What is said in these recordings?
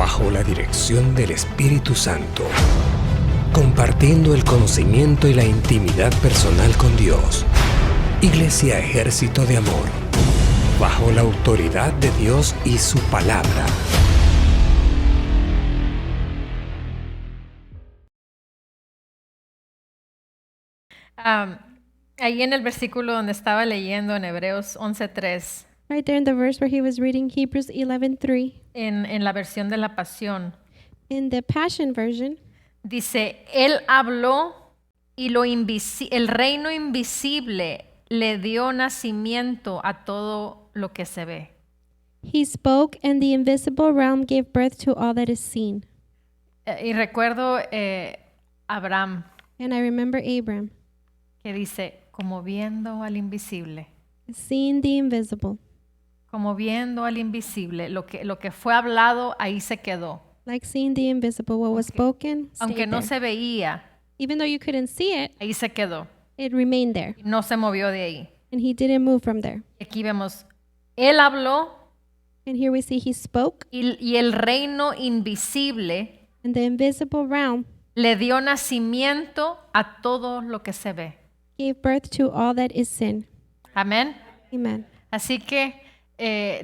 bajo la dirección del Espíritu Santo, compartiendo el conocimiento y la intimidad personal con Dios. Iglesia Ejército de Amor, bajo la autoridad de Dios y su palabra. Ahí en el versículo donde estaba leyendo en Hebreos 11:3, Right there in the verse where he was reading Hebrews 11:3, en la versión de la Pasión, in the Passion Version, dice, Él habló y el reino invisible le dio nacimiento a todo lo que se ve. he spoke, and the invisible realm gave birth to all that is seen. Y recuerdo Abraham, And I remember Abram, que dice, como viendo al invisible, seeing the invisible, como viendo al invisible, lo que fue hablado ahí se quedó. like seeing the invisible. What was spoken Aunque stayed no there. se veía, Even though you couldn't see it, ahí se quedó. it remained there, Y no se movió de ahí. and he didn't move from there. Aquí vemos, Él habló And here we see he spoke, y el reino invisible and the invisible realm le dio nacimiento a todo lo que se ve. gave birth to all that is sin. Amén. Amen. Así que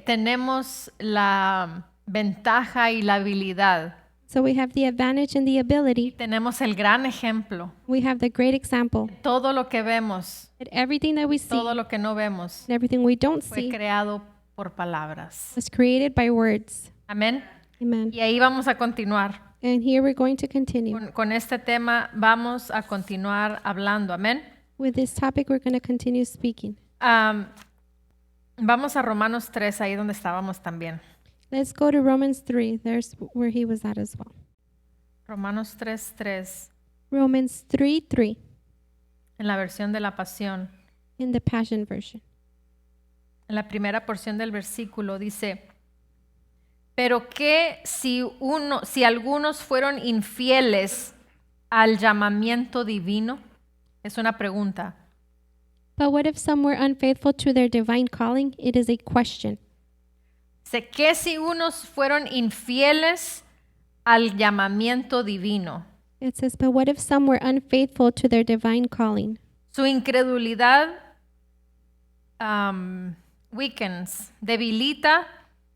tenemos la ventaja y la habilidad. So we have the advantage and the ability. Tenemos el gran ejemplo. We have the great example Todo lo que vemos, that everything that we see todo lo que no vemos, and everything we don't fue see creado por palabras. was created by words. Amén. Amen. Y ahí vamos a continuar. And here we're going to continue. Con este tema vamos a continuar hablando. Amén. With this topic, we're going to continue speaking. Vamos a Romanos 3, ahí donde estábamos también. Let's go to Romans 3. There's where he was at as well. Romanos 3:3, Romans 3:3 en la versión de la Pasión. in the Passion Version. En la primera porción del versículo dice, pero que si algunos fueron infieles al llamamiento divino, es una pregunta. But what if some were unfaithful to their divine calling? It is a question. Dice, que si unos fueron infieles al llamamiento divino. It says, but what if some were unfaithful to their divine calling? Su incredulidad weakens, debilita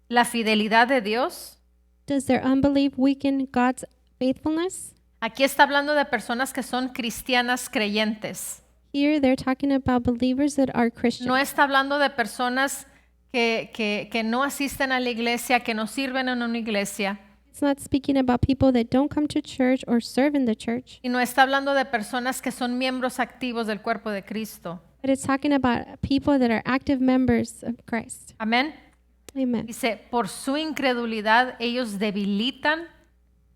la fidelidad de Dios. Does their unbelief weaken God's faithfulness? Aquí está hablando de personas que son cristianas creyentes. Here they're talking about believers that are Christians. No está hablando de personas que no asisten a la iglesia, que no sirven en una iglesia. It's not speaking about people that don't come to church or serve in the church, Y no está hablando de personas que son miembros activos del cuerpo de Cristo. but it's talking about people that are active members of Christ. Amén. Amen. Dice, por su incredulidad ellos debilitan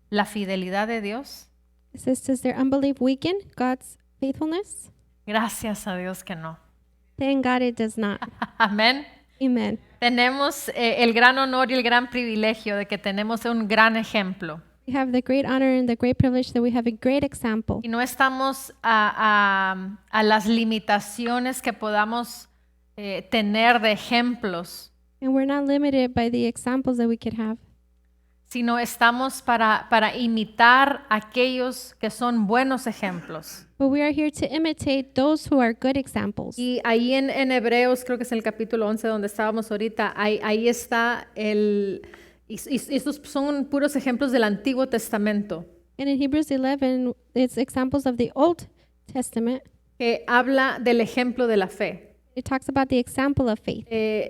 la fidelidad de Dios. It says, does their unbelief weaken God's faithfulness? Gracias a Dios que no. Thank God it does not. Amén. Amen. Tenemos el gran honor y el gran privilegio de que tenemos un gran ejemplo. We have the great honor and the great privilege that we have a great example. Y no estamos a las limitaciones que podamos tener de ejemplos, And we're not limited by the examples that we could have, sino estamos para imitar a aquellos que son buenos ejemplos. but we are here to imitate those who are good examples. Y ahí en Hebreos, creo que es el capítulo 11 donde estábamos ahorita, ahí está y estos son puros ejemplos del Antiguo Testamento, And in Hebrews 11, it's examples of the Old Testament. que habla del ejemplo de la fe. It talks about the example of faith.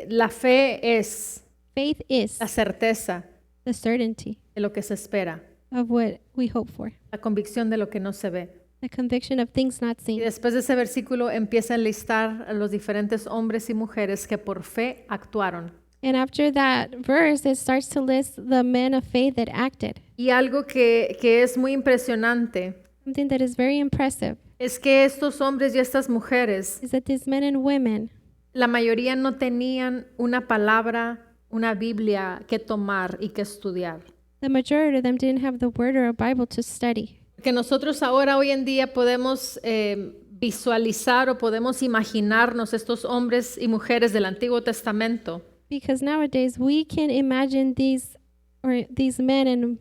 La fe es Faith is la certeza the certainty de lo que se espera, of what we hope for, la convicción de lo que no se ve. the conviction of things not Y seen. después de ese versículo empieza a enlistar a los diferentes hombres y mujeres que por fe actuaron. And after that verse, it starts to list the men of faith that acted. Y algo que es muy impresionante Something that is very impressive es que estos hombres y estas mujeres, is that these men and women, la mayoría no tenían una palabra, una Biblia que tomar y que estudiar. the majority of them didn't have the word or a Bible to study. Que nosotros ahora, hoy en día, podemos visualizar o podemos imaginarnos estos hombres y mujeres del Antiguo Testamento. Because nowadays we can imagine these or these men and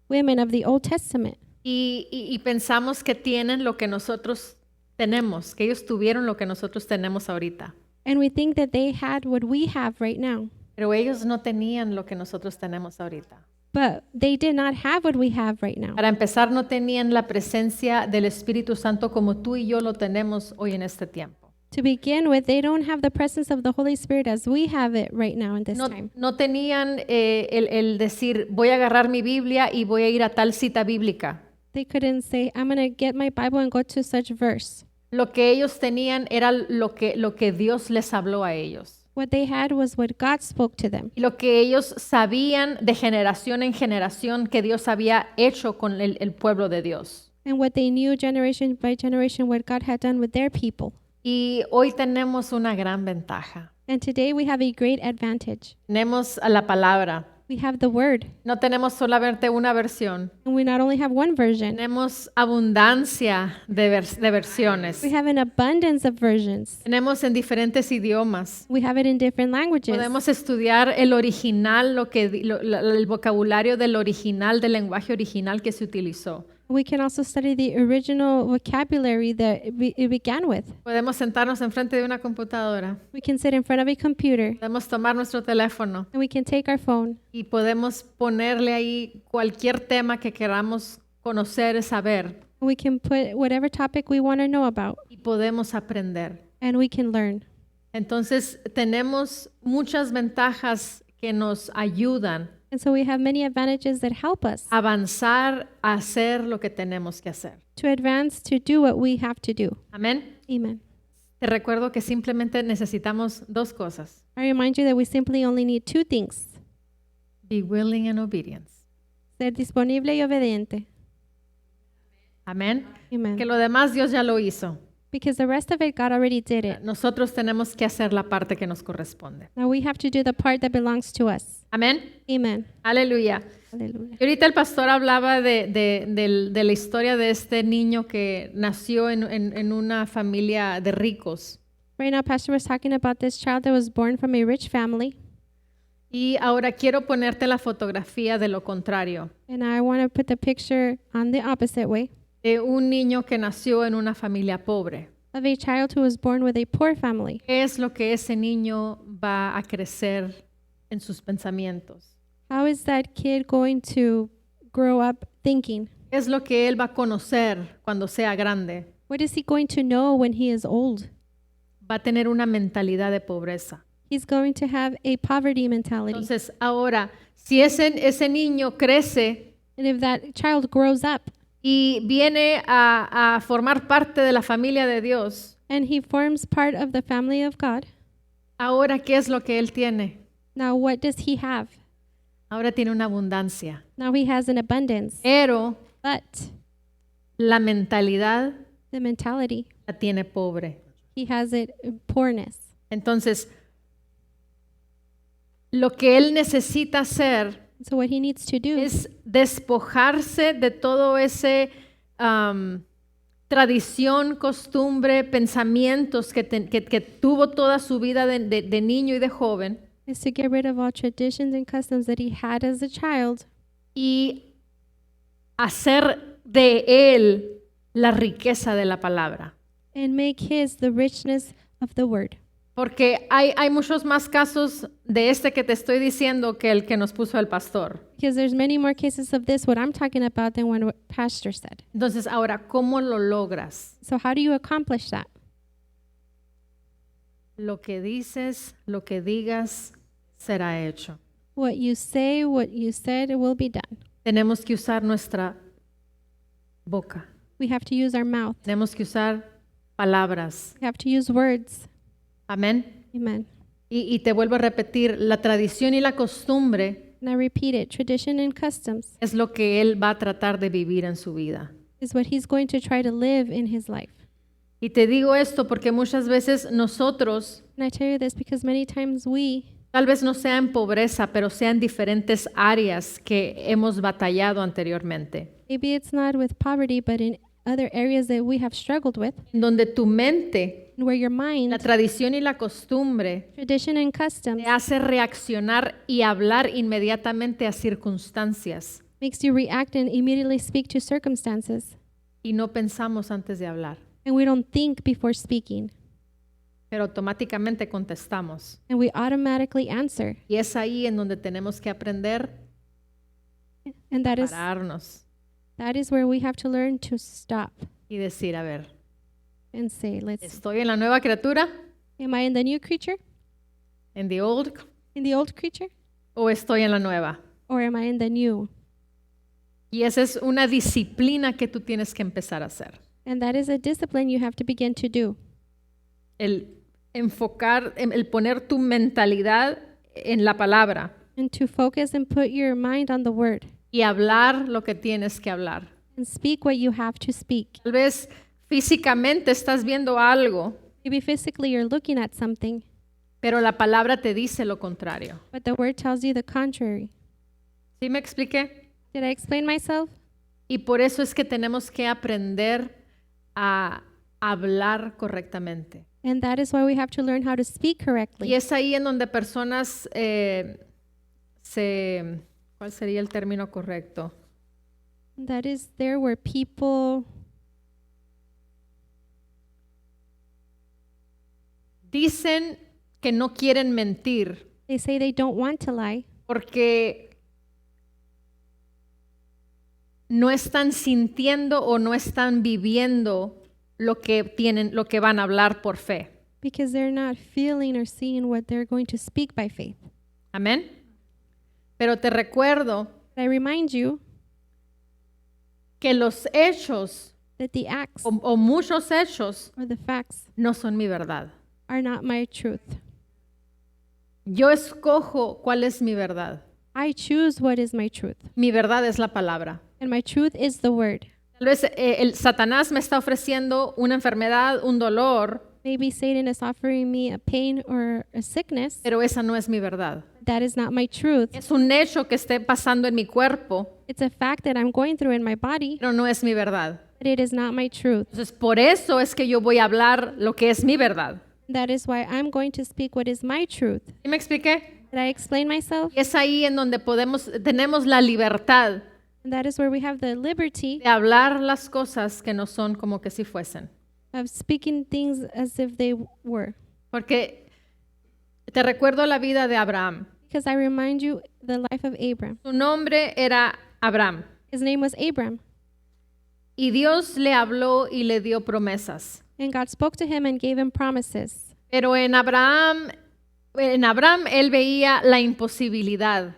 women of the Old Testament. Y pensamos que tienen lo que nosotros tenemos, que ellos tuvieron lo que nosotros tenemos ahorita. And we think that they had what we have right now. Pero ellos no tenían lo que nosotros tenemos ahorita. But they did not have what we have right now. Para empezar, no tenían la presencia del Espíritu Santo como tú y yo lo tenemos hoy en este tiempo. To begin with, they don't have the presence of the Holy Spirit as we have it right now in this time. No tenían el decir, voy a agarrar mi Biblia y voy a ir a tal cita bíblica. They couldn't say, I'm going to get my Bible and go to such verse. Lo que ellos tenían era lo que Dios les habló a ellos. What they had was what God spoke to them. Y lo que ellos sabían de generación en generación que Dios había hecho con el pueblo de Dios. And what they knew generation by generation what God had done with their people. Y hoy tenemos una gran ventaja. And today we have a great advantage. Tenemos a la palabra. We have the word. No tenemos solamente una versión. And we not only have one version, Tenemos abundancia de versiones. we have an abundance of versions. Tenemos en diferentes idiomas. We have it in different languages. Podemos estudiar el original, el vocabulario del original, del lenguaje original que se utilizó. We can also study the original vocabulary that it began with. Podemos sentarnos enfrente de una computadora. We can sit in front of a computer Podemos tomar nuestro teléfono and we can take our phone y podemos ponerle ahí cualquier tema que queramos conocer, saber, and we can put whatever topic we want to know about y podemos aprender. and we can learn. Entonces, tenemos muchas ventajas que nos ayudan And so we have many advantages that help us a avanzar a hacer lo que tenemos que hacer. to advance to do what we have to do. Amén. Amen. Te recuerdo que simplemente necesitamos dos cosas: I remind you that we simply only need two things: be willing and obedience. ser disponible y obediente. Amén. Amen. Que lo demás Dios ya lo hizo. Because the rest of it, God already did it. Nosotros tenemos que hacer la parte que nos corresponde. Now we have to do the part that belongs to us. Amén. Amen. Aleluya. Hallelujah. Y ahorita el pastor hablaba de la historia de este niño que nació en una familia de ricos. Right now, Pastor was talking about this child that was born from a rich family. Y ahora quiero ponerte la fotografía de lo contrario, And I want to put the picture on the opposite way de un niño que nació en una familia pobre. of a child who was born with a poor family. ¿Qué es lo que ese niño va a crecer en sus pensamientos? How is that kid going to grow up thinking? ¿Qué es lo que él va a conocer cuando sea grande? What is he going to know when he is old? Va a tener una mentalidad de pobreza. He's going to have a poverty mentality. Entonces, ahora, si ese niño crece And if that child grows up y viene a formar parte de la familia de Dios, and he forms part of the family of God, ahora, ¿qué es lo que él tiene? now what does he have? Ahora tiene una abundancia. Now he has an abundance. Pero But la mentalidad the mentality, la tiene pobre. he has it in poorness. Entonces, lo que él necesita hacer So what he needs to do es despojarse de todo ese tradición, costumbre, pensamientos que tuvo toda su vida de niño y de joven, is to get rid of all traditions and customs that he had as a child y hacer de él la riqueza de la palabra. and make his the richness of the word. Porque hay muchos más casos de este que te estoy diciendo que el que nos puso el pastor. Because there's many more cases of this, what I'm talking about, than what Pastor said. Entonces, ahora, ¿cómo lo logras? So how do you accomplish that? Lo que dices, lo que digas, será hecho. What you say, what you said, it will be done. Tenemos que usar nuestra boca. We have to use our mouth. Tenemos que usar palabras. We have to use words. Amén. Amen. Y te vuelvo a repetir, la tradición y la costumbre And I repeat it, tradition and customs es lo que él va a tratar de vivir en su vida. is what he's going to try to live in his life. Y te digo esto porque muchas veces nosotros, And I tell you this because many times we, tal vez no sea en pobreza, pero sea en diferentes áreas que hemos batallado anteriormente, maybe it's not with poverty, but in other areas that we have struggled with, donde tu mente and where your la mind, tradición y la costumbre tradition, and customs te hace reaccionar y hablar inmediatamente a circunstancias makes you react and immediately speak to circumstances. y no pensamos antes de hablar, And we don't think before speaking. pero automáticamente contestamos. And we automatically answer. Y es ahí en donde tenemos que aprender And a pararnos that is where we have to learn to stop y decir, a ver, and say, ¿estoy en la nueva criatura, am I in the new creature? en the old, In the old creature? o estoy en la nueva? Or am I in the new? Y esa es una disciplina que tú tienes que empezar a hacer. And that is a discipline you have to begin to do. El enfocar, el poner tu mentalidad en la palabra And to focus and put your mind on the word. y hablar lo que tienes que hablar. And speak what you have to speak. Tal vez físicamente estás viendo algo, Maybe physically you're looking at something, pero la palabra te dice lo contrario. but the word tells you the contrary. ¿Sí me expliqué? Did I explain myself? Y por eso es que tenemos que aprender a hablar correctamente. And that is why we have to learn how to speak Y correctly. es ahí en donde personas ¿cuál sería el término correcto? That is there where people Dicen que no quieren mentir they say they don't want to lie porque no están sintiendo o no están viviendo lo que tienen, lo que van a hablar por fe. because they're not feeling or seeing what they're going to speak by faith. Amén. Pero te recuerdo But I remind you que los hechos that the acts o muchos hechos or the facts no son mi verdad. are not my truth. Yo escojo cuál es mi verdad. I choose what is my truth. Mi verdad es la palabra. And my truth is the word. Tal vez el Satanás me está ofreciendo una enfermedad, un dolor, Maybe Satan is offering me a pain or a sickness. pero esa no es mi verdad. That is not my truth. Es un hecho que esté pasando en mi cuerpo, It's a fact that I'm going through in my body, pero no es mi verdad. but it is not my truth. Entonces, por eso es que yo voy a hablar lo que es mi verdad. That is why I'm going to speak what is my truth. ¿Sí me expliqué? Did I explain myself? Y es ahí en donde tenemos la libertad And that is where we have the liberty de hablar las cosas que no son como que si fuesen. of speaking things as if they were. Porque te recuerdo la vida de Abraham. Because I remind you the life of Abram. Su nombre era Abraham. His name was Abram. Y Dios le habló y le dio promesas. And God spoke to him and gave him promises. Pero en Abraham él veía la imposibilidad.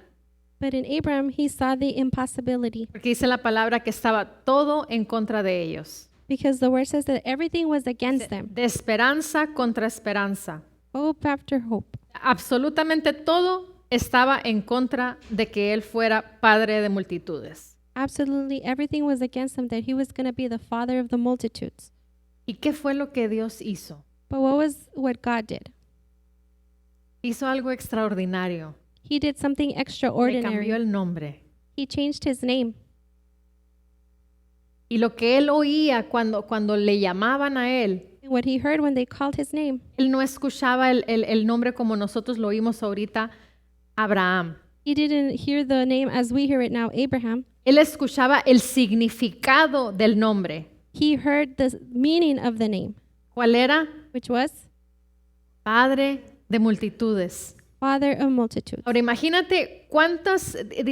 But in Abram, he saw the impossibility. Porque dice la palabra que estaba todo en contra de ellos. Because the word says that everything was against them. De esperanza contra esperanza. Hope after hope. Absolutamente todo estaba en contra de que él fuera padre de multitudes. Absolutely everything was against him, that he was going to be the father of the multitudes. ¿Y qué fue lo que Dios hizo? But what God did? Hizo algo extraordinario. He did something Le cambió extraordinary. el nombre. He changed his name. Y lo que él oía cuando le llamaban a él, And what he heard when they called his name, él no escuchaba el nombre como nosotros lo oímos ahorita, Abraham. he didn't hear the name as we hear it now, Abraham. Él escuchaba el significado del nombre. He heard the meaning of the name, ¿Cuál era? which was Padre de multitudes. father of multitudes. Ahora imagínate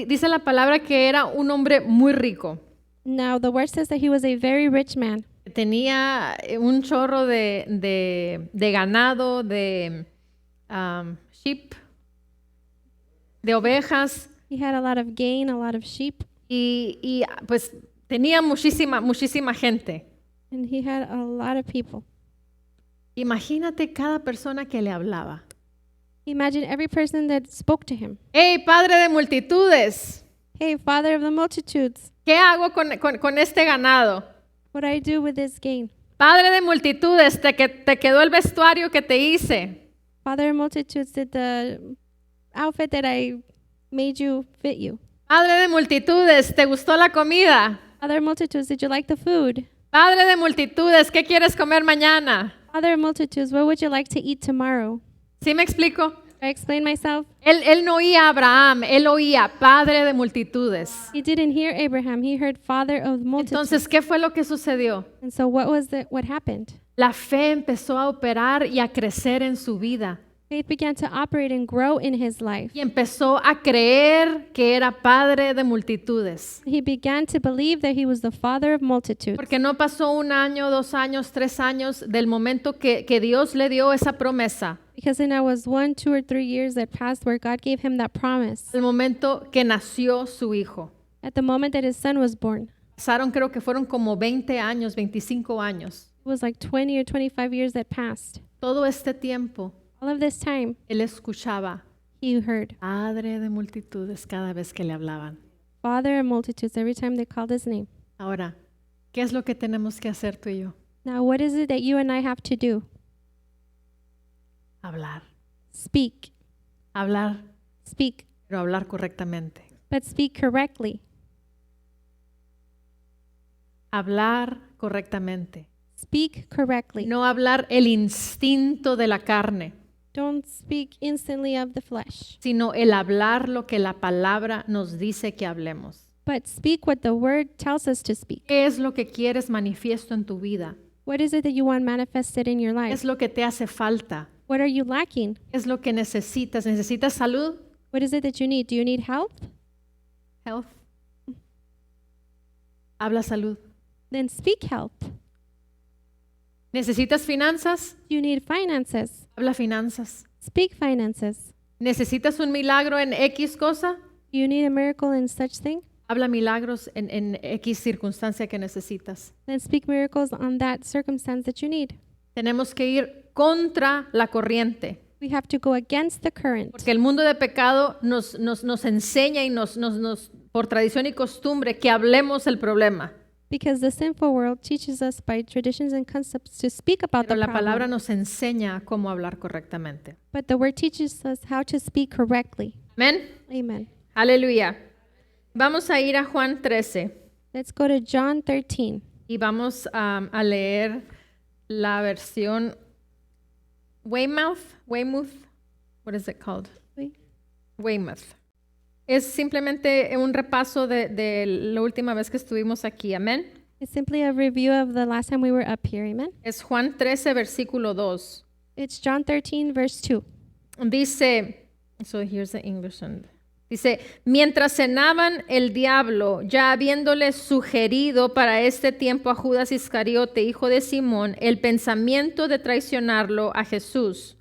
dice la palabra que era un hombre muy rico. Now, the word says that he was a very rich man. Tenía un chorro de ganado, de sheep, de ovejas He had a lot of gain, a lot of sheep, y pues tenía muchísima gente. and he had a lot of people. Imagínate cada persona que le hablaba. Imagine every person that spoke to him. ¡Hey, Padre de multitudes! Hey, father of the multitudes, ¿Qué hago con este ganado? what do I do with this gain? Padre de multitudes, te quedó el vestuario que te hice. Father of multitudes, did the outfit that I made you fit you? Padre de multitudes, ¿te gustó la comida? Father of multitudes, did you like the food? Padre de multitudes, ¿qué quieres comer mañana? Father of multitudes, what would you like to eat tomorrow? ¿Sí me explico? I explain myself. Él no oía a Abraham, él oía Padre de multitudes. He didn't hear Abraham. He heard Father of multitudes. Entonces, ¿qué fue lo que sucedió? And so what happened? La fe empezó a operar y a crecer en su vida. Faith began to operate and grow in his life. Y empezó a creer que era Padre de multitudes. He began to believe that he was the father of multitudes. Porque no pasó 1 año, 2 años, 3 años del momento que Dios le dio esa promesa. Because then it was 1, 2, or 3 years that passed where God gave him that promise. El momento que nació su hijo. At the moment that his son was born. Pasaron, creo que fueron como 20 años, 25 años. It was like 20 or 25 years that passed. Todo este tiempo, All of this time, él escuchaba he heard Padre de multitudes cada vez que le hablaban. Father of multitudes every time they called his name. Ahora, ¿qué es lo que tenemos que hacer tú y yo? Now, what is it that you and I have to do? Hablar. Speak. Hablar, Speak. pero hablar correctamente. But speak correctly. Hablar correctamente. Speak correctly. No hablar el instinto de la carne, Don't speak instantly of the flesh, sino el hablar lo que la palabra nos dice que hablemos. but speak what the word tells us to speak. ¿Qué es lo que quieres manifiesto en tu vida? What is it that you want manifested in your ¿Qué life? es lo que te hace falta? What are you lacking? ¿Qué es lo que necesitas? ¿Necesitas salud? What is it that you need? Do you need health? Health. Habla salud. Then speak health. ¿Necesitas finanzas? Do you need finances? Habla finanzas. Speak finances. ¿Necesitas un milagro en X cosa? Do you need a miracle in such thing? Habla milagros en X circunstancia que necesitas. Then speak miracles on that circumstance that you need. Tenemos que ir contra la corriente, We have to go against the current porque el mundo de pecado nos enseña y nos, por tradición y costumbre, que hablemos el problema. because the sinful world teaches us by traditions and concepts to speak about Pero the la palabra problem. nos enseña cómo hablar correctamente. But the word teaches us how to speak correctly. Amén. Amen. Aleluya. Vamos a ir a Juan 13 Let's go to John 13. y vamos a leer la versión Weymouth. What is it called? Wait. Weymouth. Es simplemente un repaso de la última vez que estuvimos aquí. Amén. It's simply a review of the last time we were up here. Amen. Es Juan 13, versículo 2. It's John 13, verse 2. Dice, so here's the English one. Dice, mientras cenaban, el diablo, ya habiéndole sugerido para este tiempo a Judas Iscariote, hijo de Simón, el pensamiento de traicionarlo a Jesús.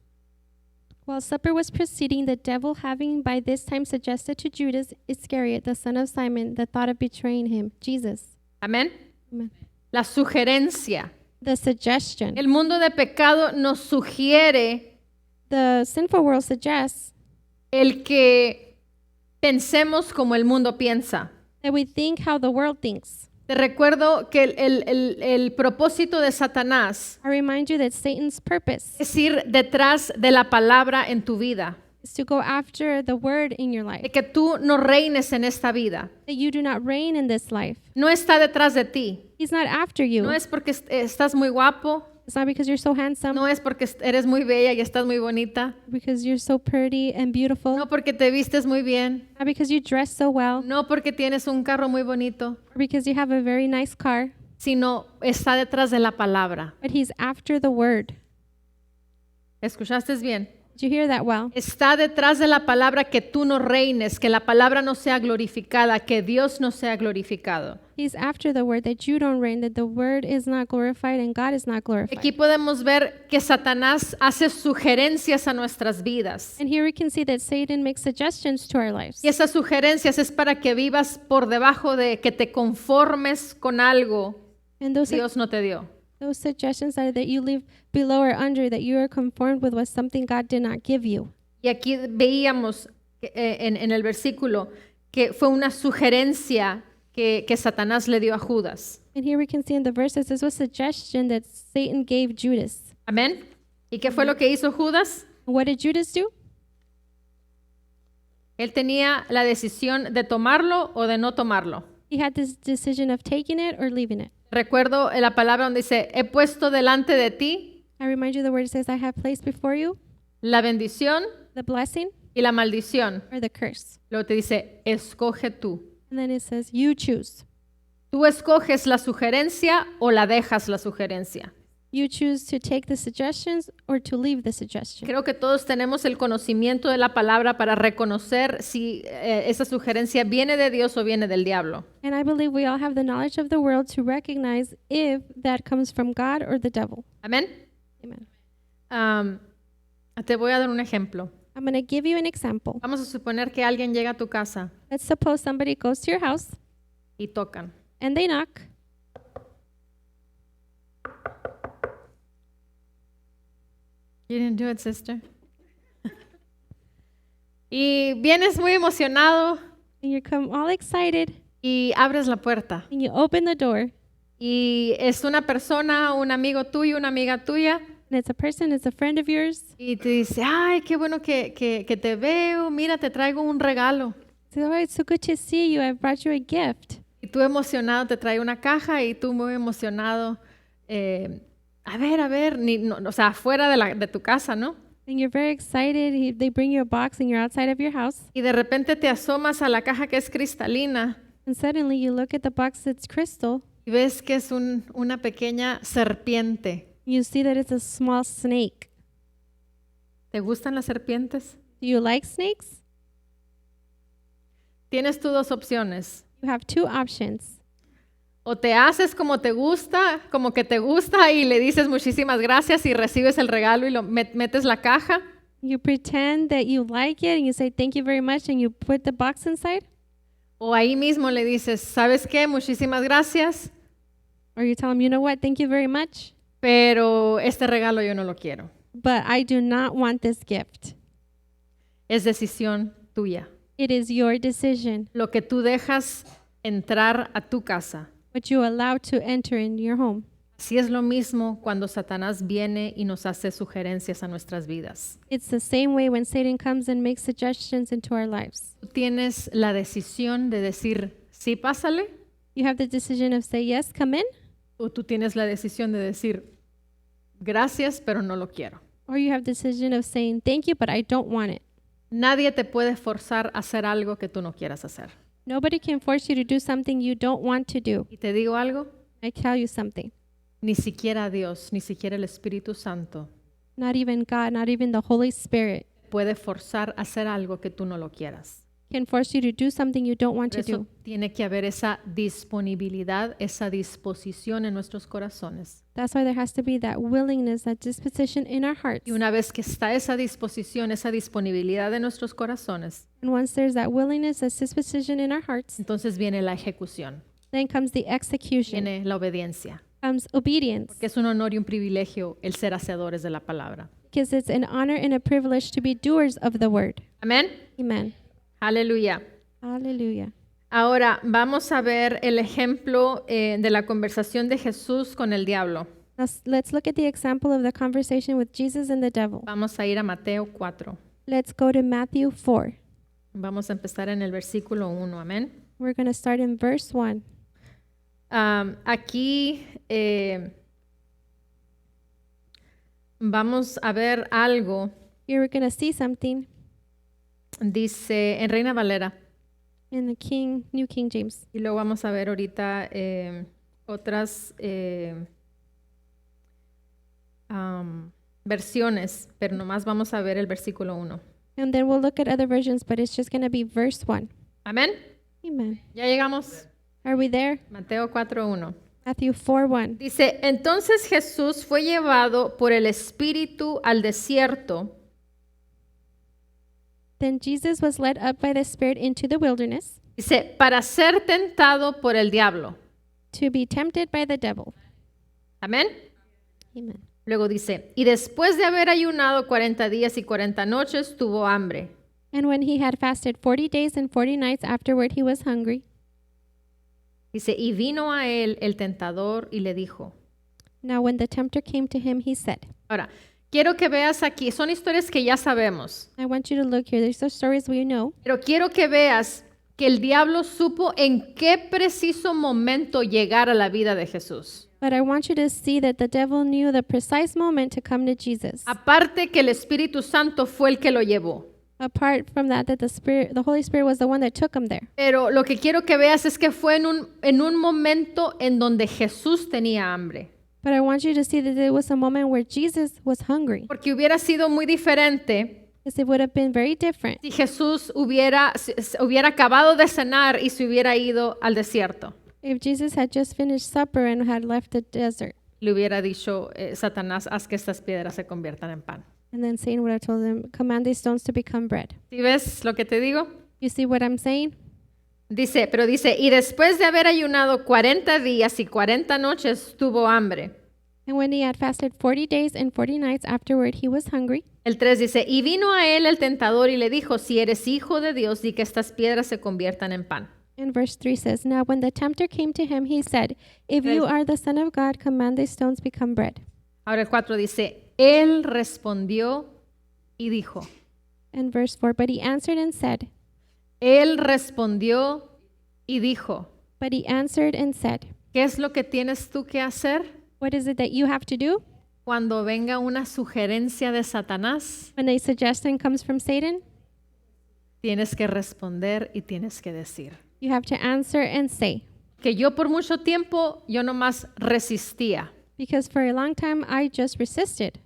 While supper was proceeding, the devil, having by this time suggested to Judas Iscariot, the son of Simon, the thought of betraying him, Jesus. Amén. Amen. La sugerencia. The suggestion. El mundo de pecado nos sugiere The sinful world suggests el que pensemos como el mundo piensa. that we think how the world thinks. Te recuerdo que el propósito de Satanás I remind you that Satan's purpose es ir detrás de la palabra en tu vida, is to go after the word in your de life, que tú no reines en esta vida. that you do not reign in this life. No está detrás de ti. He's not after you. No es porque estás muy guapo, It's not because you're so handsome, no es porque eres muy bella y estás muy bonita, because you're so pretty and beautiful, no porque te vistes muy bien, not because you dress so well, no porque tienes un carro muy bonito, or because you have a very nice car, sino está detrás de la palabra. but he's after the word. ¿Escuchaste bien? Did you hear that well? Está detrás de la palabra que tú no reines, que la palabra no sea glorificada, que Dios no sea glorificado. He's after the word, that you don't reign, that the word is not glorified and God is not glorified. Aquí podemos ver que Satanás hace sugerencias a nuestras vidas. And here we can see that Satan makes suggestions to our lives. Y esas sugerencias es para que vivas por debajo de que te conformes con algo And those Dios no te dio. suggestions are that you live below or under, that you are conformed with what something God did not give you. Y aquí veíamos en el versículo que fue una sugerencia que Satanás le dio a Judas. And here we can see in the verses, this was a suggestion that Satan gave Judas. Amén. ¿Y qué fue lo que hizo Judas? What did Judas do? Él tenía la decisión de tomarlo o de no tomarlo. He had this decision of taking it or leaving it. Recuerdo la palabra donde dice, he puesto delante de ti I remind you the word says, I have placed before you la bendición the blessing y la maldición. or the curse. Luego te dice, escoge tú. And then it says, you choose. Tú escoges la sugerencia o la dejas la sugerencia. You choose to take the suggestions or to leave the suggestion. Creo que todos tenemos el conocimiento de la palabra para reconocer si esa sugerencia viene de Dios o viene del diablo. And I believe we all have the knowledge of the world to recognize if that comes from God or the devil. Amén. Amen. Te voy a dar un ejemplo. I'm going to give you an example. Vamos a suponer que alguien llega a tu casa Let's suppose somebody goes to your house y tocan. and they knock. You didn't do it, sister. Y vienes muy emocionado And you come all excited y abres la puerta. and you open the door. Y es una persona, un amigo tuyo, una amiga tuya. And it's a person, it's a friend of yours. Y te dice, ay, qué bueno que te veo. Mira, te traigo un regalo. Says, all right, so good to see you. I brought you a gift. Y tú emocionado te trae una caja y tú muy emocionado. A ver, o sea, afuera de tu casa, ¿no? And you're very excited. They bring you a box and you're outside of your house. Y de repente te asomas a la caja que es cristalina And suddenly you look at the box that's crystal. y ves que es una pequeña serpiente. You see that it's a small snake. ¿Te gustan las serpientes? Do you like snakes? Tienes tú dos opciones. You have two options. O te haces como que te gusta y le dices muchísimas gracias y recibes el regalo y lo metes la caja. You pretend that you like it and you say thank you very much and you put the box inside. O ahí mismo le dices, ¿sabes qué? Muchísimas gracias, Or you tell them, you know what, thank you very much, pero este regalo yo no lo quiero. but I do not want this gift. Es decisión tuya. It is your decision, Lo que tú dejas entrar a tu casa. what you allow to enter in your home. Así es lo mismo cuando Satanás viene y nos hace sugerencias a nuestras vidas. It's the same way when Satan comes and makes suggestions into our lives. Tú tienes la decisión de decir, sí, pásale, You have the decision of say yes, come in, o tú tienes la decisión de decir, gracias, pero no lo quiero. or you have the decision of saying thank you, but I don't want it. Nadie te puede forzar a hacer algo que tú no quieras hacer. Nobody can force you to do something you don't want to do. Y te digo algo, I tell you something. ni siquiera Dios, ni siquiera el Espíritu Santo Not even God, not even the Holy Spirit puede forzar a hacer algo que tú no lo quieras. can force you to do something you don't want Por to eso do. tiene que haber esa disponibilidad, esa disposición en nuestros corazones. That's why there has to be that willingness, that disposition in our hearts. Y una vez que está esa disposición, esa disponibilidad en nuestros corazones, And once there's that willingness, that disposition in our hearts, entonces viene la ejecución, then comes the execution, viene la obediencia. comes obedience. Que es un honor y un privilegio el ser hacedores de la palabra. Because it's an honor and a privilege to be doers of the word. Amén. Amen. Aleluya. Hallelujah. Ahora vamos a ver el ejemplo de la conversación de Jesús con el diablo. Let's look at the example of the conversation with Jesus and the devil. Vamos a ir a Mateo 4. Let's go to Matthew 4. Vamos a empezar en el versículo 1. Amén. We're going to start in verse 1. Aquí vamos a ver algo. Here we're going to see something Dice en Reina Valera. in the New King James. Y luego vamos a ver ahorita otras versiones, pero nomás vamos a ver el versículo 1. And then we'll look at other versions, but it's just going to be verse 1. Amén. Amen. Ya llegamos. Are we there? Mateo 4:1. Matthew 4:1. Dice, entonces Jesús fue llevado por el Espíritu al desierto Then Jesus was led up by the Spirit into the wilderness Dice, para ser tentado por el diablo. to be tempted by the devil. Amén. Amen. Luego dice, y después de haber ayunado 40 días y 40 noches, tuvo hambre. And when he had fasted 40 days and 40 nights afterward, he was hungry. Dice, y vino a él el tentador y le dijo. Now when the tempter came to him, he said, Ahora, quiero que veas aquí, son historias que ya sabemos, I want you to look here. These are stories we know, pero quiero que veas que el diablo supo en qué preciso momento llegar a la vida de Jesús. But I want you to see that the devil knew the precise moment to come to Jesus. Aparte que el Espíritu Santo fue el que lo llevó. Apart from that, the Holy Spirit was the one that took him there. Pero lo que quiero que veas es que fue en un momento en donde Jesús tenía hambre. But I want you to see that there was a moment where Jesus was hungry. Porque hubiera sido muy diferente Because it would have been very different si Jesús hubiera acabado de cenar y se hubiera ido al desierto. if Jesus had just finished supper and had left the desert. Le hubiera dicho Satanás, haz que estas piedras se conviertan en pan. And then Satan would have told him, command these stones to become bread. ¿Sí ves lo que te digo? You see what I'm saying? Dice, y después de haber ayunado 40 días y 40 noches, tuvo hambre. And when he had fasted 40 days and 40 nights afterward, he was hungry. El 3 dice, y vino a él el tentador y le dijo, si eres hijo de Dios, di que estas piedras se conviertan en pan. And verse 3 says, now when the tempter came to him, he said, if you are the Son of God, command these stones become bread. Ahora el 4 dice, él respondió y dijo. And verse 4, but he answered and said, Él respondió y dijo, but he answered and said, ¿qué es lo que tienes tú que hacer what is it that you have to do? cuando venga una sugerencia de Satanás? When a suggestion comes from Satan, Tienes que responder y tienes que decir. you have to answer and say. Que yo por mucho tiempo, yo nomás resistía, Because for a long time, I just resisted.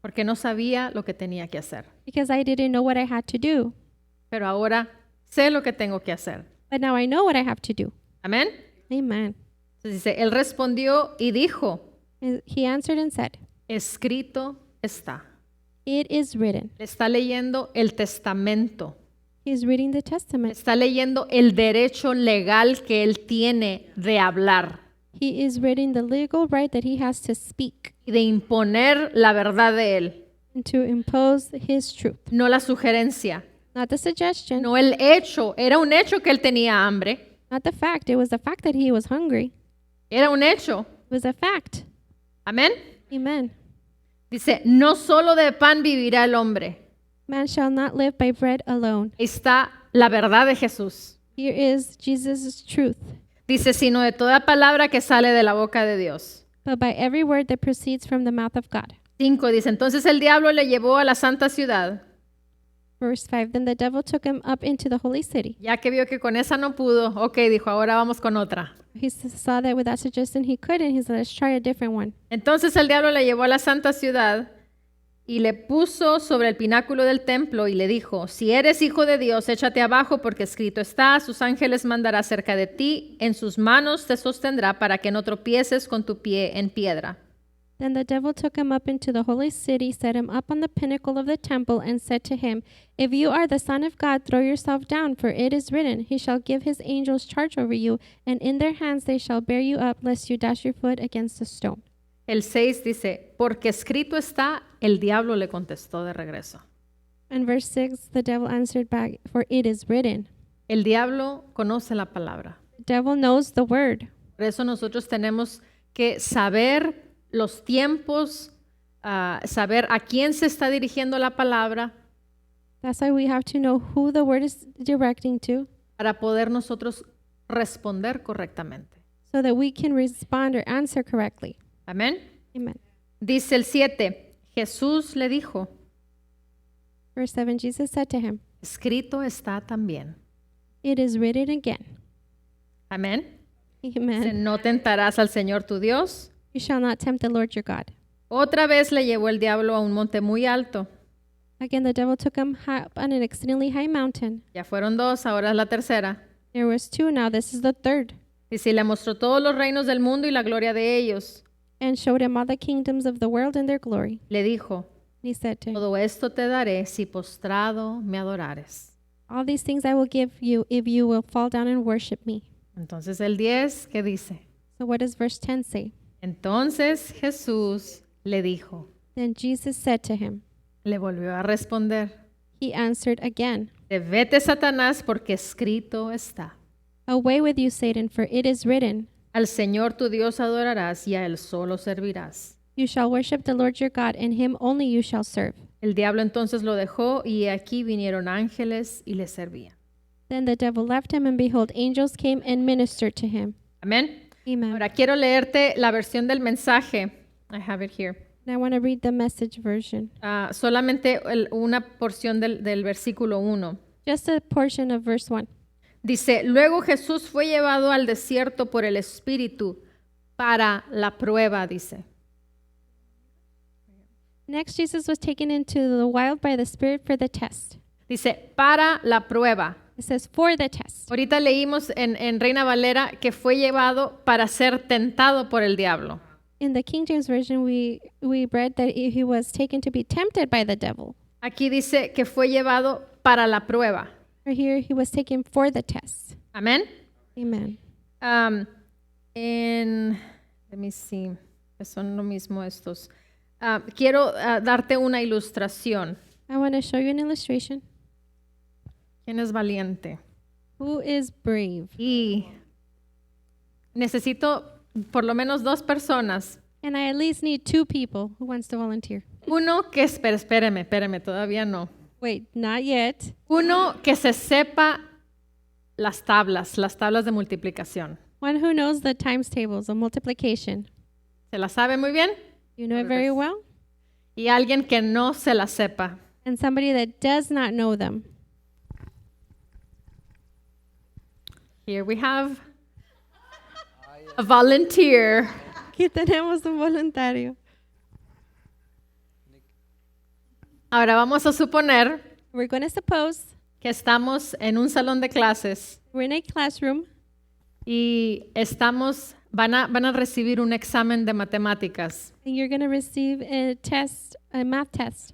porque no sabía lo que tenía que hacer. Because I didn't know what I had to do. Pero ahora sé lo que tengo que hacer. But now I know what I have to do. Amén. Amen. Entonces dice, él respondió y dijo, And he answered and said, escrito está. it is written. Le está leyendo el testamento. He's reading the Testament. Está leyendo el derecho legal que él tiene de hablar He is reading the legal right that he has to speak y de imponer la verdad de él, and to impose his truth. no la sugerencia, Not the suggestion, no el hecho. Era un hecho que él tenía hambre. not the fact. It was the fact that he was hungry. Era un hecho. It was a fact. Amén. Amen. Dice, no solo de pan vivirá el hombre. Man shall not live by bread alone. Está la verdad de Jesús. Here is Jesus' truth. Dice, sino de toda palabra que sale de la boca de Dios. But by every word that proceeds from the mouth of God. 5 dice, entonces el diablo le llevó a la santa ciudad, Verse 5, then the devil took him up into the holy city. ya que vio que con esa no pudo. Ok, dijo, ahora vamos con otra. He saw that with that suggestion he couldn't. He said, let's try a different one. Entonces el diablo le llevó a la santa ciudad y le puso sobre el pináculo del templo y le dijo, si eres hijo de Dios, échate abajo porque escrito está, sus ángeles mandará cerca de ti, en sus manos te sostendrá para que no tropieces con tu pie en piedra. Then the devil took him up into the holy city, set him up on the pinnacle of the temple, and said to him, if you are the Son of God, throw yourself down, for it is written, he shall give his angels charge over you, and in their hands they shall bear you up, lest you dash your foot against a stone. El 6 dice, porque escrito está, el diablo le contestó de regreso. And verse 6, the devil answered back, for it is written. El diablo conoce la palabra. The devil knows the word. Por eso nosotros tenemos que saber los tiempos, saber a quién se está dirigiendo la palabra That's why we have to know who the word is directing to, para poder nosotros responder correctamente. so that we can respond or answer correctly. Amén. Amen. Dice el 7, Jesús le dijo, Verse 7, Jesus said to him, escrito está también. it is written again. Amén. Dice, Amen. no tentarás al Señor tu Dios. You shall not tempt the Lord your God. Otra vez le llevó el diablo a un monte muy alto. Again, the devil took him up on an exceedingly high mountain. Ya fueron 2, ahora es la tercera. There was 2, now this is the 3rd. Dice, y le mostró todos los reinos del mundo y la gloria de ellos. And showed him all the kingdoms of the world and their glory. Le dijo, And he said to him, todo esto te daré si postrado me adorares. all these things I will give you if you will fall down and worship me. Entonces el 10, ¿qué dice? So what does verse 10 say? Entonces Jesús le dijo, Then Jesus said to him, le volvió a responder, he answered again, vete Satanás porque escrito está. away with you, Satan, for it is written, Al Señor tu Dios adorarás y a Él solo servirás. you shall worship the Lord your God, and him only you shall serve. El diablo entonces lo dejó y aquí vinieron ángeles y le servían. Then the devil left him, and behold, angels came and ministered to him. Amén. Amen. Ahora quiero leerte la versión del mensaje. I have it here. And I want to read the Message version. Solamente una porción del versículo 1. Just a portion of verse 1. Dice, luego Jesús fue llevado al desierto por el Espíritu para la prueba, dice. Next, Jesus was taken into the wild by the Spirit for the test. Dice, para la prueba. It says, for the test. Ahorita leímos en Reina Valera que fue llevado para ser tentado por el diablo. In the King James Version, we read that he was taken to be tempted by the devil. Aquí dice que fue llevado para la prueba. Or here, he was taken for the test. Amén. Amen. Let me see, son lo mismo estos. Quiero darte una ilustración. I want to show you an illustration. ¿Quién es valiente? Who is brave? Y necesito por lo menos 2 personas. And I at least need 2 people who wants to volunteer. Uno que espéreme, todavía no. Wait, not yet. Uno que se sepa las tablas de multiplicación. One who knows the times tables of multiplication. ¿Se la sabe muy bien? You know it very well. Y alguien que no se la sepa. And somebody that does not know them. Here we have a volunteer. Aquí tenemos un voluntario. Ahora vamos a suponer We're going to suppose que estamos en un salón de clases we're in a classroom y van a recibir un examen de matemáticas. and you're going to receive a test, a math test.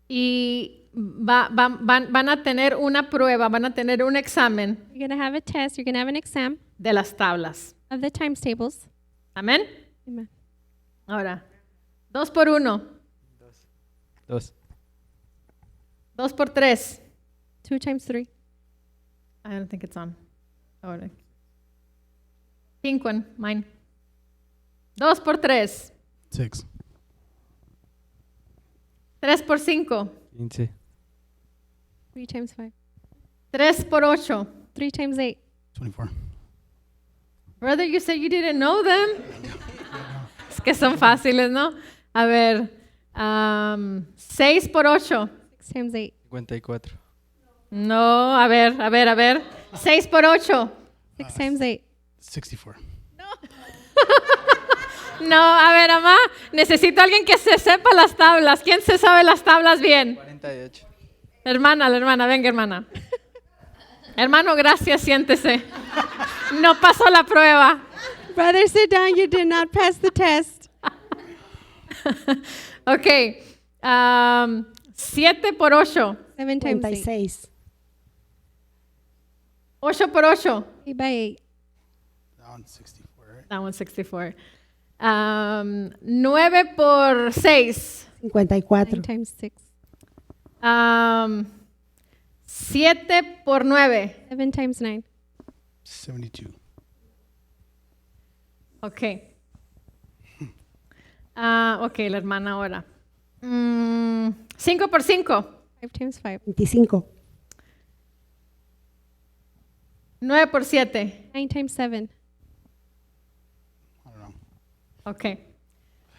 Y van a tener una prueba, van a tener un examen You're going to have a test, you're going to have an exam de las tablas. of the times tables. Amén. Amen. Ahora, 2 por 1, 2. 2 por 3. 2 times 3. I don't think it's on. Ahora. Pink one, mine. 2 por 3. 6. 3 por 5. 15. 3 times 5. 3 por 8. 3 times 8. 24. Brother, you said you didn't know them. Es que son fáciles, ¿no? A ver, 6 por 8. 6 times 8. 54. No, a ver. 6 por 8. 6 times 8. 64. No, a ver, mamá, necesito a alguien que se sepa las tablas. ¿Quién se sabe las tablas bien? 48. La hermana, venga, hermana. Hermano, gracias, siéntese. No pasó la prueba. Brother, sit down. You did not pass the test. Ok. 7 por 8. 7 times 8. 36. 8 por 8. 8 by 8. That one's 64, right? That one's 64. 9 por 6. 54. 9 times 6. 7 por 9. 7 times 9. 72. Ok. Ok, la hermana ahora. 5 por 5. 5 times 5. 25. 9 por 7. 9 times 7. I don't know. Ok.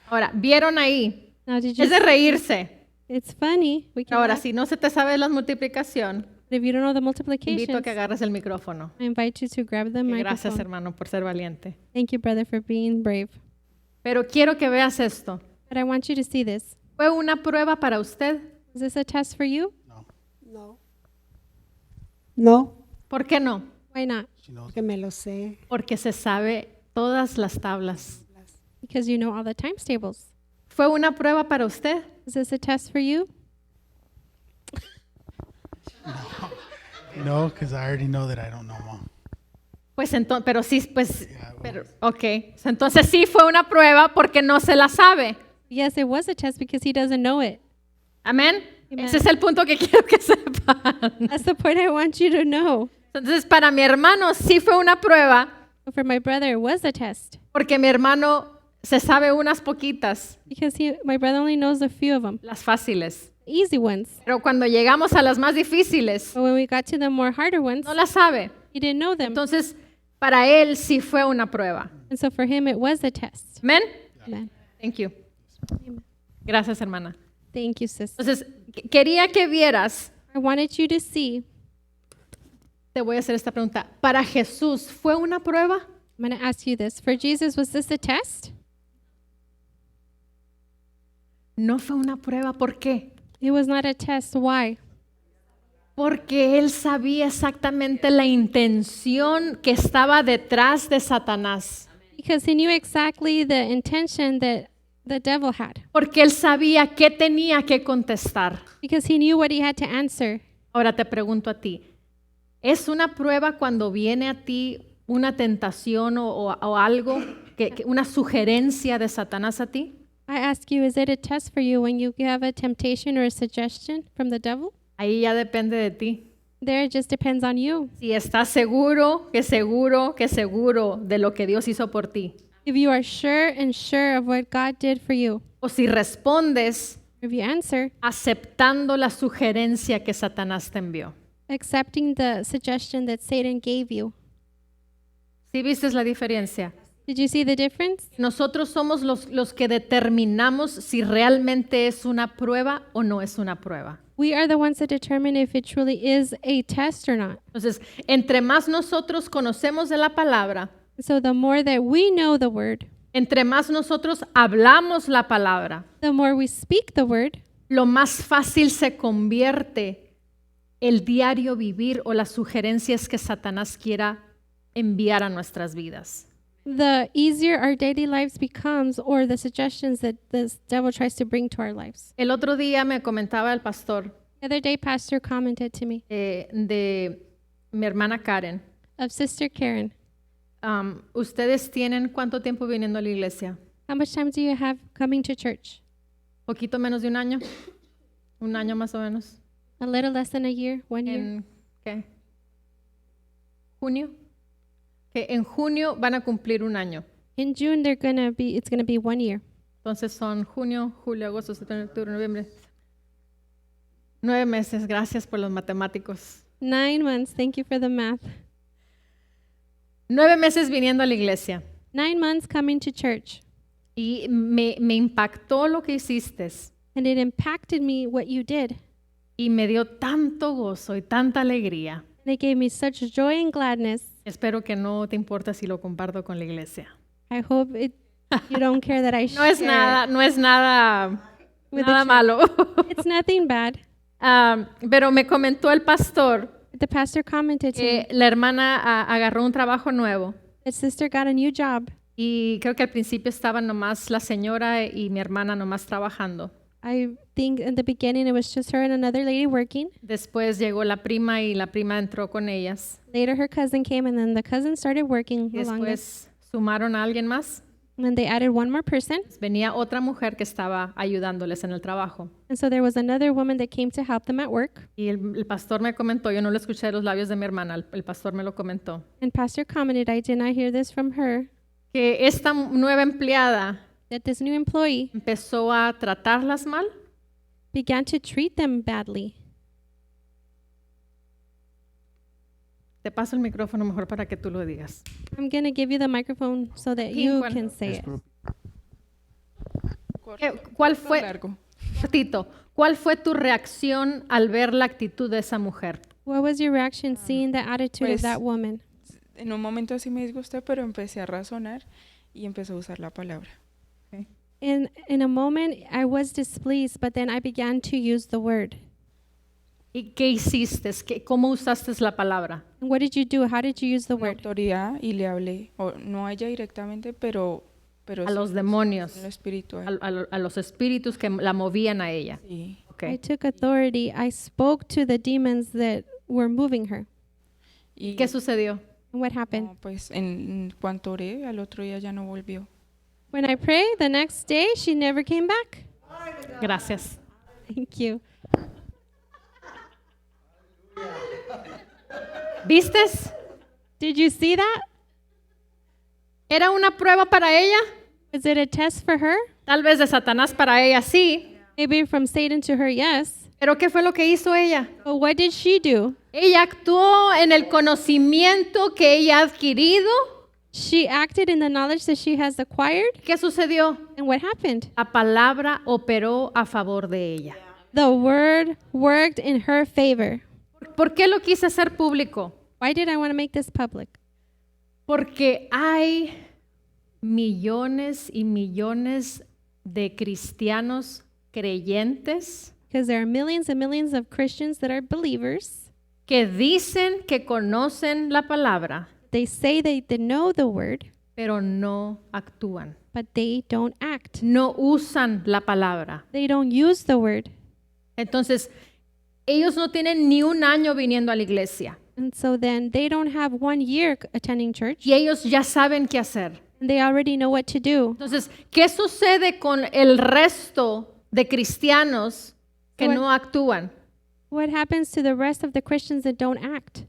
Ahora, ¿vieron ahí? Now, did you? Es de reírse. It's funny. We can Ahora, laugh. si no se te sabe la multiplicación, But if you don't know the invito multiplications, a que agarres el micrófono. I invite you to grab the Que gracias, microphone. hermano, por ser valiente. Thank you, brother, for being brave. Pero quiero que veas esto. But I want you to see this. ¿Fue una prueba para usted? Is this a test for you? No. No, ¿Por qué no? Why not? She knows. que me lo sé. Porque se sabe todas las tablas. Because you know all the times tables. ¿Fue una prueba para usted? Is this a test for you? No, because I already know that I don't know, Mom. Pues entonces, pero sí, pues, Yeah, pero, ok. Entonces sí fue una prueba porque no se la sabe. Yes, it was a test because he doesn't know it. Amén. Amen. Ese es el punto que quiero que sepan. That's the point I want you to know. Entonces, para mi hermano sí fue una prueba But for my brother, it was a test porque mi hermano se sabe unas poquitas, because my brother only knows a few of them, las fáciles. easy ones. Pero cuando llegamos a las más difíciles, But when we got to the more harder ones, no las sabe. he didn't know them. Entonces, para él sí fue una prueba. And so for him, it was a test. Amen. Amen. Thank you. Gracias, hermana. Thank you, sis. Entonces, quería que vieras, I wanted you to see. te voy a hacer esta pregunta. ¿Para Jesús fue una prueba? I'm going to ask you this. For Jesus, was this a test? No fue una prueba. ¿Por qué? It was not a test. Why? Porque él sabía exactamente la intención que estaba detrás de Satanás. Because he knew exactly the intention that the devil had. Porque él sabía qué tenía que contestar. Because he knew what he had to answer. Ahora te pregunto a ti, ¿es una prueba cuando viene a ti una tentación o algo, una sugerencia de Satanás a ti? I ask you, is it a test for you when you have a temptation or a suggestion from the devil? Ahí ya depende de ti. There, it just depends on you. Si estás seguro de lo que Dios hizo por ti. If you are sure of what God did for you, O si respondes if you answer, aceptando la sugerencia que Satanás te envió. accepting the suggestion that Satan gave you. ¿Sí viste la diferencia? Did you see the difference? Nosotros somos los que determinamos si realmente es una prueba o no es una prueba. We are the ones that determine if it truly is a test or not. Entonces, entre más nosotros conocemos de la palabra, So the more that we know the word, entre más nosotros hablamos la palabra, the more we speak the word, lo más fácil se convierte el diario vivir o las sugerencias que Satanás quiera enviar a nuestras vidas. the easier our daily lives becomes, or the suggestions that the devil tries to bring to our lives. El otro día me comentaba el pastor The other day, Pastor commented to me de mi hermana Karen. of Sister Karen. ¿Ustedes tienen cuánto tiempo viniendo a la iglesia? How much time do you have coming to church? ¿Poquito menos de un año? ¿Un año más o menos? A little less than a year, 1 year. ¿En qué? ¿Junio? Que en junio van a cumplir un año. In June, it's gonna be 1 year. Entonces son junio, julio, agosto, septiembre, octubre, noviembre. 9 meses. Gracias por los matemáticos. 9 months. Thank you for the math. 9 meses viniendo a la iglesia. 9 months coming to church. Y me impactó lo que hiciste. And it impacted me what you did. Y me dio tanto gozo y tanta alegría. And it gave me such joy and gladness. Espero que no te importa si lo comparto con la iglesia. I hope you don't care that I No es share. nada With the nada church. malo. It's nothing bad. Pero me comentó el pastor The pastor commented to me que la hermana agarró un trabajo nuevo. that sister got a new job. Y creo que al principio estaban nomás la señora y mi hermana nomás trabajando. I think in the beginning it was just her and another lady working. Después llegó la prima y la prima entró con ellas. Later her cousin came and then the cousin started working Y along them. después sumaron a alguien más. And then they added one more person. Venía otra mujer que estaba ayudándoles en el trabajo. And so there was another woman that came to help them at work. Y el pastor me comentó, yo no lo escuché de los labios de mi hermana, el pastor me lo comentó, And pastor commented, I did not hear this from her, que esta nueva empleada that this new employee empezó a tratarlas mal. began to treat them badly. Te paso el micrófono mejor para que tú lo digas. I'm going to give you the microphone so that you one. can say it. ¿Cuál fue, Largo. cortito, cuál fue tu reacción al ver la actitud de esa mujer? What was your reaction seeing the attitude of Pues- that woman? En un momento sí me disgusté, pero empecé a razonar y empecé a usar la palabra. In a moment, I was displeased, but then I began to use the word. ¿Y qué hiciste? ¿Cómo usaste la palabra? And what did you do? How did you use the Con word? autoridad y le hablé, o no a ella directamente, pero A sí, los demonios, en lo espiritual. a los espíritus que la movían a ella. Sí. I Okay. took authority. I spoke to the demons that were moving her. Y ¿Qué sucedió? And what happened? no, pues en cuanto oré, al otro día ya no volvió. When I prayed, the next day, she never came back. Gracias. Thank you. ¿Vistes? Did you see that? ¿Era una prueba para ella? Was it a test for her? Tal vez de Satanás para ella sí, Maybe from Satan to her, yes. Pero ¿qué fue lo que hizo ella? But what did she do? Ella actuó en el conocimiento que ella ha adquirido. She acted in the knowledge that she has acquired. ¿Qué sucedió? And what happened? La palabra operó a favor de ella. The word worked in her favor. ¿Por qué lo quise hacer público? Why did I want to make this public? Porque hay millones y millones de cristianos creyentes Because there are millions and millions of Christians that are believers. que dicen que conocen la palabra, They say they know the word, pero no actúan. but they don't act. No usan la palabra. They don't use the word. Entonces, ellos no tienen ni un año viniendo a la iglesia And so then they don't have 1 year attending church. y ellos ya saben qué hacer. And they already know what to do. Entonces, ¿qué sucede con el resto de cristianos que What- no actúan? What happens to the rest of the Christians that don't act?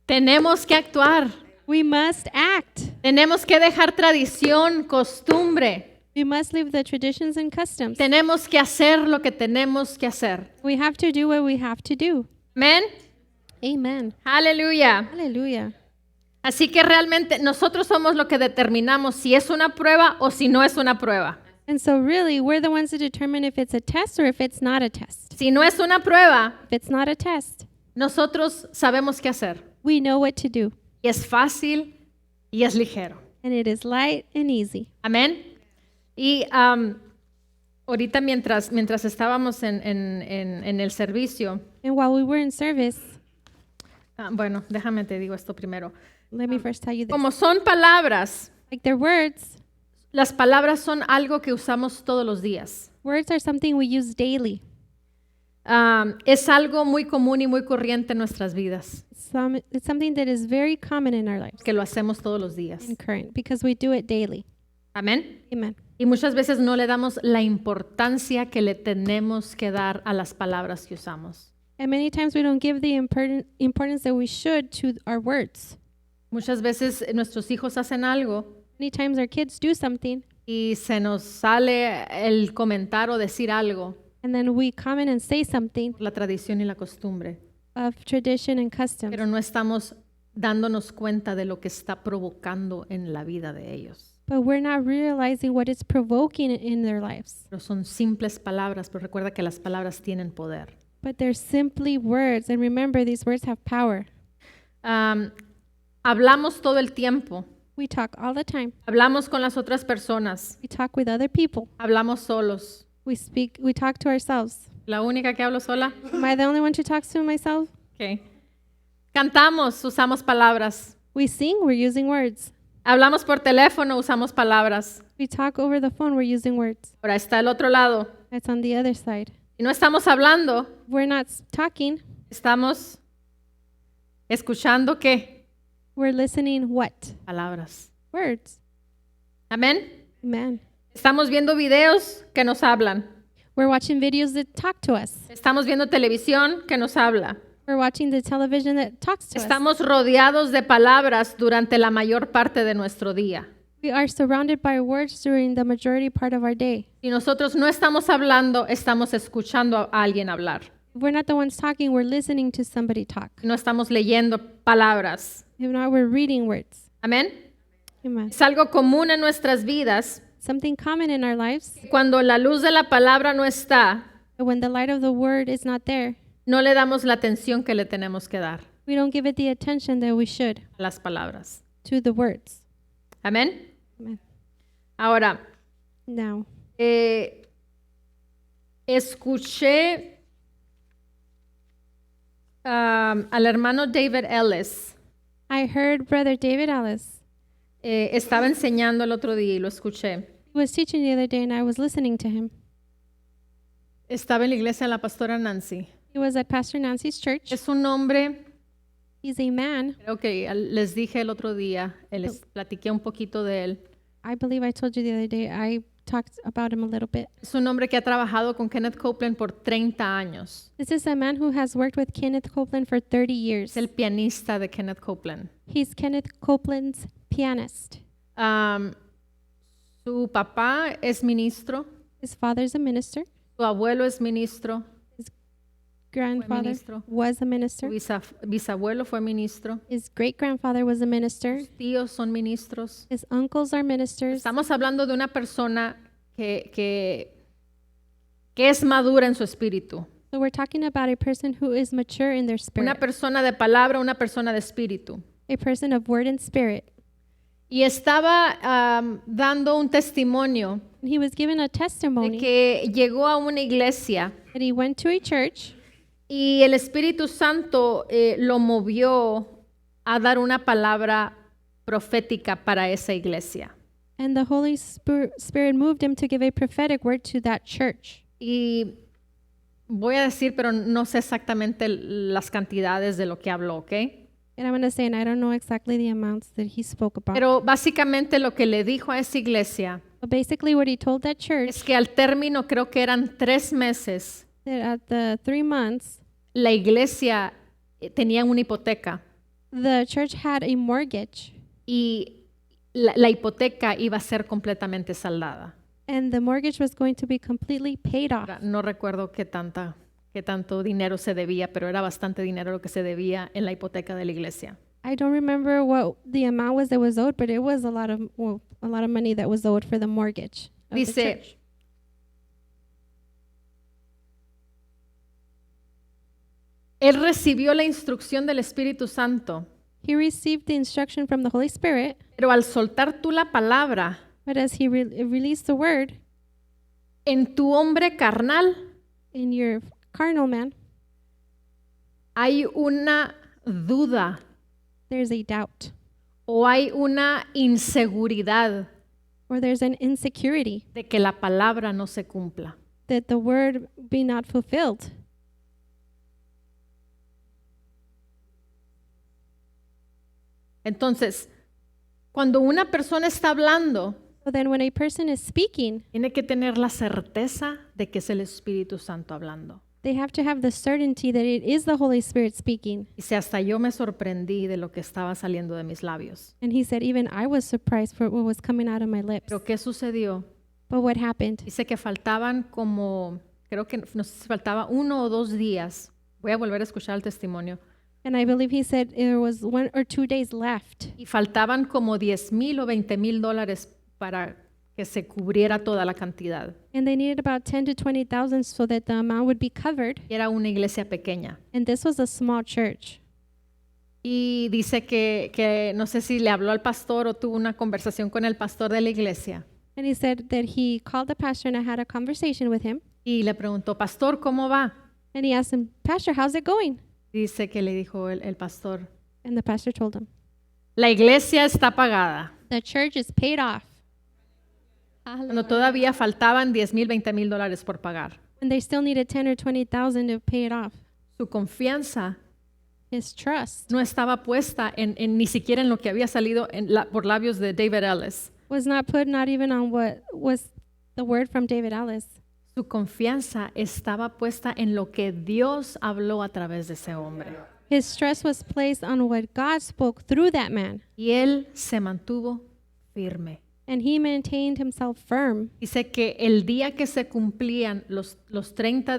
Tenemos que actuar. We must act. Tenemos que dejar tradición, costumbre. We must leave the traditions and customs. Tenemos que hacer lo que tenemos que hacer. We have to do what we have to do. Amén. Amen. Aleluya. Hallelujah. Así que realmente nosotros somos lo que determinamos si es una prueba o si no es una prueba. And so really, we're the ones to determine if it's a test or if it's not a test. Si no es una prueba, If it's not a test, nosotros sabemos qué hacer. we know what to do. Y es fácil y es ligero. And it is light and easy. Amén. Y ahorita mientras estábamos en el servicio, And while we were in service, bueno, déjame te digo esto primero. let me first tell you this. Como son palabras, Like their words, las palabras son algo que usamos todos los días. words are something we use daily. Es algo muy común y muy corriente en nuestras vidas, It's something that is very common in our lives que lo hacemos todos los días. and current because we do it daily. Amén. Amen. Y muchas veces no le damos la importancia que le tenemos que dar a las palabras que usamos. And many times we don't give the importance that we should to our words. Muchas veces nuestros hijos hacen algo Many times our kids do something y se nos sale el comentar o decir algo and then we comment and say something por la tradición y la costumbre, of tradition and customs, pero no estamos dándonos cuenta de lo que está provocando en la vida de ellos. but we're not realizing what it's provoking in their lives. Pero son simples palabras, pero recuerda que las palabras tienen poder. But they're simply words, and remember, these words have power. Hablamos todo el tiempo, We talk all the time. hablamos con las otras personas, We talk with other people. hablamos solos. We talk to ourselves. ¿La única que hablo sola? Am I the only one who talks to myself? Ok. Cantamos, usamos palabras. We sing, we're using words. Hablamos por teléfono, usamos palabras. We talk over the phone, we're using words. Ahora está el otro lado. That's on the other side. Y no estamos hablando, We're not talking, estamos escuchando qué? we're listening what? Palabras. Words. Amén. Amen. Estamos viendo videos que nos hablan. We're watching videos that talk to us. Estamos viendo televisión que nos habla. We're watching the television that talks to us. Estamos rodeados de palabras durante la mayor parte de nuestro día. We are surrounded by words during the majority part of our day. Si nosotros no estamos hablando, estamos escuchando a alguien hablar. If we're not the ones talking, we're listening to somebody talk. No estamos leyendo palabras. If not, we're reading words. Amén. Amen. Es algo común en nuestras vidas. Something common in our lives. Cuando la luz de la palabra no está, When the light of the word is not there, no le damos la atención que le tenemos que dar we don't give it the attention that we should a las palabras. to the words. Amén. Amen. Ahora, Now, escuché al hermano David Ellis. I heard Brother David Ellis. Estaba enseñando el otro día y lo escuché. He was teaching the other day and I was listening to him. Estaba en la iglesia de la pastora Nancy. He was at Pastor Nancy's church. Es un hombre, He's a man. creo que les dije el otro día, les platiqué un poquito de él. I believe I told you the other day, I talked about him a little bit. Es un hombre que ha trabajado con Kenneth Copeland por 30 años. This is a man who has worked with Kenneth Copeland for 30 years. Es el pianista de Kenneth Copeland. He's Kenneth Copeland's pianist. Su papá es ministro, His father's a minister. su abuelo es ministro, Grandfather ministro. was a su minister. bisabuelo fue ministro, His great-grandfather was a minister. sus tíos son ministros. His uncles are ministers. Estamos hablando de una persona que es madura en su espíritu, So we're talking about a person who is mature in their una spirit, persona de palabra, una persona de espíritu. a person of word and spirit. Y estaba dando un testimonio And he was given a de testimony que llegó a una iglesia that he went to a church y el Espíritu Santo lo movió a dar una palabra profética para esa iglesia. and the Holy Spirit moved him to give a prophetic word to that church. Y voy a decir, pero no sé exactamente las cantidades de lo que habló, ¿ok? And I'm going to say, and I don't know exactly the amounts that he spoke about. Pero básicamente lo que le dijo a esa iglesia But basically what he told that church, es que al término, creo que eran 3 meses, that at the 3 months, la iglesia tenía una hipoteca the church had a mortgage, y la hipoteca iba a ser completamente saldada. and the mortgage was going to be completely paid off. Ahora, no recuerdo qué tanto dinero se debía, pero era bastante dinero lo que se debía en la hipoteca de la iglesia. I don't remember what the amount was that was owed, but it was a lot of money that was owed for the mortgage of the Dice, church. él recibió la instrucción del Espíritu Santo, He received the instruction from the Holy Spirit, pero al soltar tú la palabra but as he released the word en tu hombre carnal, in your carnal man, hay una duda there's a doubt o hay una inseguridad or there's an insecurity de que la palabra no se cumpla. that the word be not fulfilled. Entonces, cuando una persona está hablando, So then when a person is speaking, tiene que tener la certeza de que es el Espíritu Santo hablando. they have to have the certainty that it is the Holy Spirit speaking. Dice, hasta yo me sorprendí de lo que estaba saliendo de mis labios. And he said, even I was surprised for what was coming out of my lips. Pero ¿qué sucedió? But what happened? Dice que faltaban como, creo que no sé si faltaba 1 o 2 días. Voy a volver a escuchar el testimonio. And I believe he said there was 1 or 2 days left. Y faltaban como $10,000 o $20,000 para que se cubriera toda la cantidad. And they needed about 10 to 20,000 so that the amount would be covered. Y era una iglesia pequeña. And this was a small church. Y dice que no sé si le habló al pastor o tuvo una conversación con el pastor de la iglesia. And he said that he called the pastor and I had a conversation with him. Y le preguntó, pastor, ¿cómo va? And he asked him, Pastor, how's it going? Dice que le dijo el pastor, And the pastor told him, la iglesia está pagada. the church is paid off. Cuando todavía faltaban $10,000, $20,000 por pagar. And they still needed 10 or 20,000 to pay it off. Su confianza His trust no estaba puesta en ni siquiera en lo que había salido por labios de David Ellis. was not put not even on what was the word from David Ellis. Su confianza estaba puesta en lo que Dios habló a través de ese hombre. His trust was placed on what God spoke through that man. Y él se mantuvo firme. And he maintained himself firm. Dice que el día que se cumplían los 90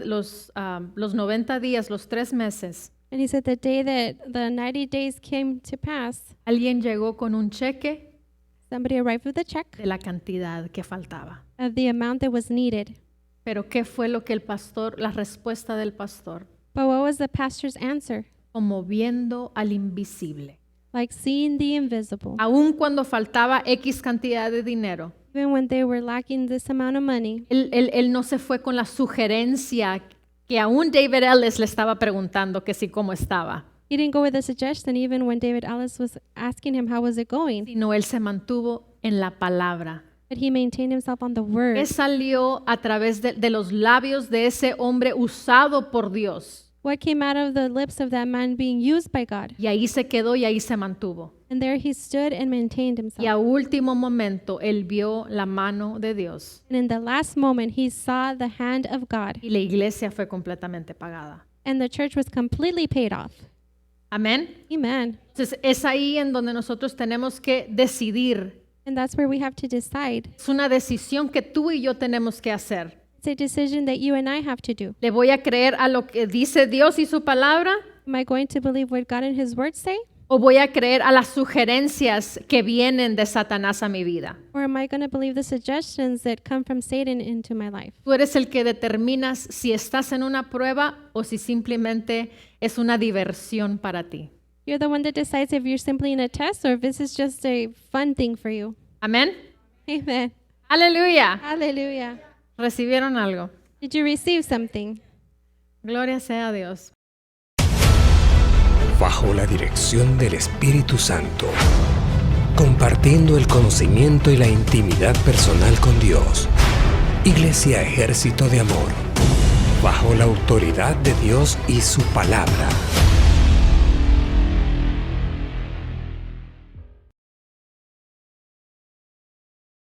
días, los 3 meses, And he said the day that the 90 days came to pass, alguien llegó con un cheque somebody arrived with a check de la cantidad que faltaba. of the amount that was needed. Pero ¿qué fue lo que la respuesta del pastor? But what was the pastor's answer? Como viendo al invisible. Like seeing the invisible. Aun cuando faltaba X cantidad de dinero, Even when they were lacking this amount of money, él no se fue con la sugerencia que aún David Ellis le estaba preguntando que sí cómo estaba, he didn't go with a suggestion even when David Ellis was asking him how was it going. sino él se mantuvo en la palabra. But he maintained himself on the word. ¿Qué salió a través de los labios de ese hombre usado por Dios? What came out of the lips of that man being used by God? Y ahí se quedó y ahí se mantuvo. And there he stood and maintained Y himself. a último momento él vio la mano de Dios And in the last moment, he saw the hand of God. y la iglesia fue completamente pagada. And the church was completely paid off. Amén. Amen. Entonces es ahí en donde nosotros tenemos que decidir. And that's where we have to decide. Es una decisión que tú y yo tenemos que hacer. It's a decision that you and I have to do. ¿Le voy a creer a lo que dice Dios y su palabra? Am I going to believe what God and His Word say? ¿O voy a creer a las sugerencias que vienen de Satanás a mi vida? Or am I going to believe the suggestions that come from Satan into my life? Tú eres el que determinas si estás en una prueba o si simplemente es una diversión para ti. You're the one that decides if you're simply in a test or if this is just a fun thing for you. Amén. Amen. Aleluya. Hallelujah. ¿Recibieron algo? Did you receive something? Gloria sea a Dios. Bajo la dirección del Espíritu Santo, compartiendo el conocimiento y la intimidad personal con Dios. Iglesia Ejército de Amor, bajo la autoridad de Dios y su palabra.